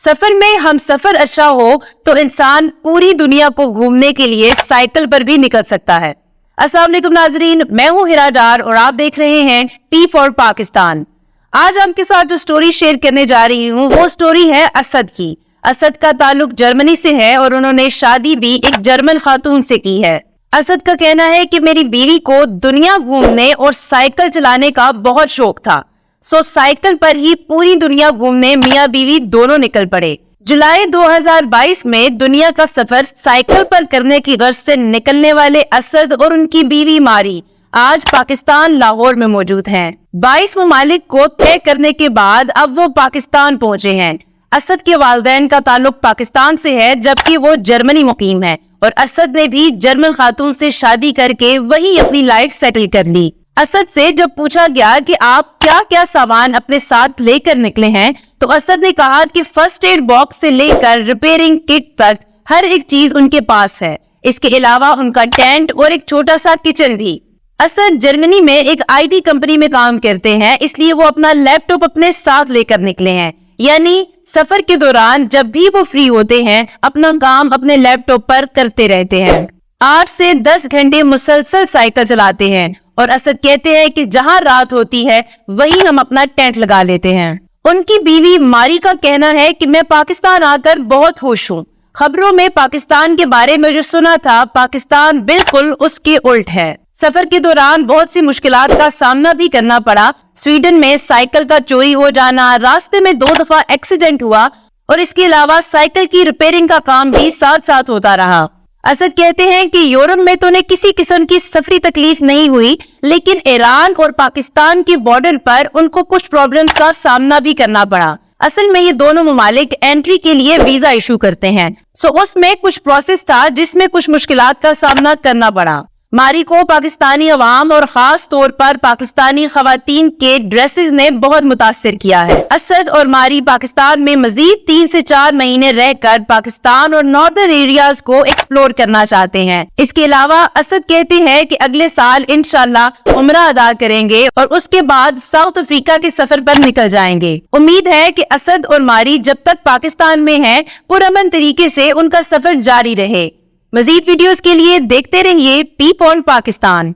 सफर में हम सफर अच्छा हो तो इंसान पूरी दुनिया को घूमने के लिए साइकिल पर भी निकल सकता है। अस्सलाम वालेकुम नाजरीन, मैं हूँ हिरा डार और आप देख रहे हैं पी फॉर पाकिस्तान। आज आपके साथ जो स्टोरी शेयर करने जा रही हूँ वो स्टोरी है असद की। असद का ताल्लुक जर्मनी से है और उन्होंने शादी भी एक जर्मन खातून से की है। असद का कहना है कि मेरी बीवी को दुनिया घूमने और साइकिल चलाने का बहुत शौक था, सो साइकिल पर ही पूरी दुनिया घूमने मियाँ बीवी दोनों निकल पड़े। जुलाई 2022 में दुनिया का सफर साइकिल पर करने की गर्ज से निकलने वाले असद और उनकी बीवी मारी आज पाकिस्तान लाहौर में मौजूद हैं। 22 ममालिक को तय करने के बाद अब वो पाकिस्तान पहुंचे हैं। असद के वालिदैन का ताल्लुक पाकिस्तान से है जबकि वो जर्मनी मुकीम है और असद ने भी जर्मन खातून से शादी करके वही अपनी लाइफ सेटल कर ली। असद से जब पूछा गया कि आप क्या क्या सामान अपने साथ लेकर निकले हैं तो असद ने कहा कि फर्स्ट एड बॉक्स से लेकर रिपेयरिंग किट तक हर एक चीज उनके पास है। इसके अलावा उनका टेंट और एक छोटा सा किचन भी। असद जर्मनी में एक आईटी कंपनी में काम करते हैं, इसलिए वो अपना लैपटॉप अपने साथ लेकर निकले हैं। यानी सफर के दौरान जब भी वो फ्री होते हैं अपना काम अपने लैपटॉप पर करते रहते हैं। 8 से 10 घंटे मुसलसल साइकिल चलाते हैं और असद कहते हैं कि जहां रात होती है वहीं हम अपना टेंट लगा लेते हैं। उनकी बीवी मारी का कहना है कि मैं पाकिस्तान आकर बहुत खुश हूँ। खबरों में पाकिस्तान के बारे में जो सुना था पाकिस्तान बिल्कुल उसके उल्ट है। सफर के दौरान बहुत सी मुश्किलात का सामना भी करना पड़ा। स्वीडन में साइकिल का चोरी हो जाना, रास्ते में 2 दफा एक्सीडेंट हुआ और इसके अलावा साइकिल की रिपेयरिंग का काम भी साथ साथ होता रहा। असद कहते हैं कि यूरोप में तो उन्हें किसी किस्म की सफरी तकलीफ नहीं हुई, लेकिन ईरान और पाकिस्तान के बॉर्डर पर उनको कुछ प्रॉब्लम्स का सामना भी करना पड़ा। असल में ये दोनों ममालिक एंट्री के लिए वीजा इशू करते हैं, सो उसमें कुछ प्रोसेस था जिसमें कुछ मुश्किलात का सामना करना पड़ा। मारी को पाकिस्तानी अवाम और खास तौर पर पाकिस्तानी खवातीन के ड्रेसेस ने बहुत मुतासिर किया है। असद और मारी पाकिस्तान में मजीद 3 से 4 महीने रहकर पाकिस्तान और नॉर्दर्न एरियाज को एक्सप्लोर करना चाहते हैं। इसके अलावा असद कहते हैं कि अगले साल इंशाल्लाह उम्रा अदा करेंगे और उसके बाद साउथ अफ्रीका के सफर पर निकल जाएंगे। उम्मीद है कि असद और मारी जब तक पाकिस्तान में हैं पुरअमन तरीके से उनका सफर जारी रहे। मजीद वीडियोस के लिए देखते रहिए पी फॉर पाकिस्तान।